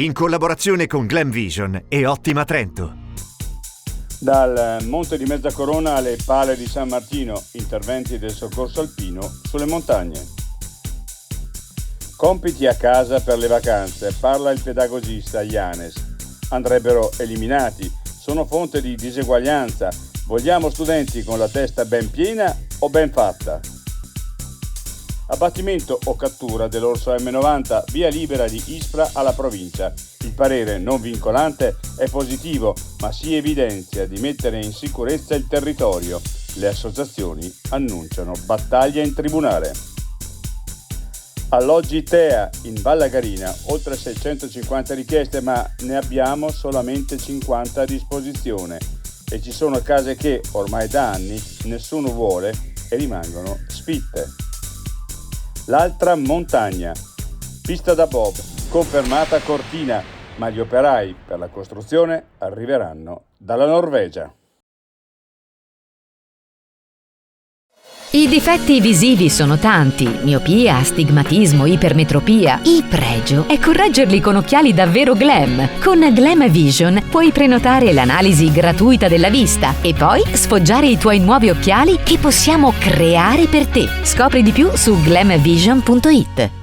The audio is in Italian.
in collaborazione con Glam Vision e Ottima Trento. Dal Monte di Mezzacorona alle Pale di San Martino, interventi del soccorso alpino sulle montagne. Compiti a casa per le vacanze, parla il pedagogista Ianes. Andrebbero eliminati, sono fonte di diseguaglianza. Vogliamo studenti con la testa ben piena o ben fatta? Abbattimento o cattura dell'orso M90, via libera di Ispra alla provincia. Il parere non vincolante è positivo, ma si evidenzia di mettere in sicurezza il territorio. Le associazioni annunciano battaglia in tribunale. Alloggi TEA in Vallagarina, oltre 650 richieste, ma ne abbiamo solamente 50 a disposizione. E ci sono case che, ormai da anni, nessuno vuole e rimangono sfitte. L'altra montagna, pista da bob, confermata a Cortina, ma gli operai per la costruzione arriveranno dalla Norvegia. I difetti visivi sono tanti: miopia, astigmatismo, ipermetropia. Il pregio è correggerli con occhiali davvero glam. Con Glam Vision puoi prenotare l'analisi gratuita della vista e poi sfoggiare i tuoi nuovi occhiali che possiamo creare per te. Scopri di più su glamvision.it.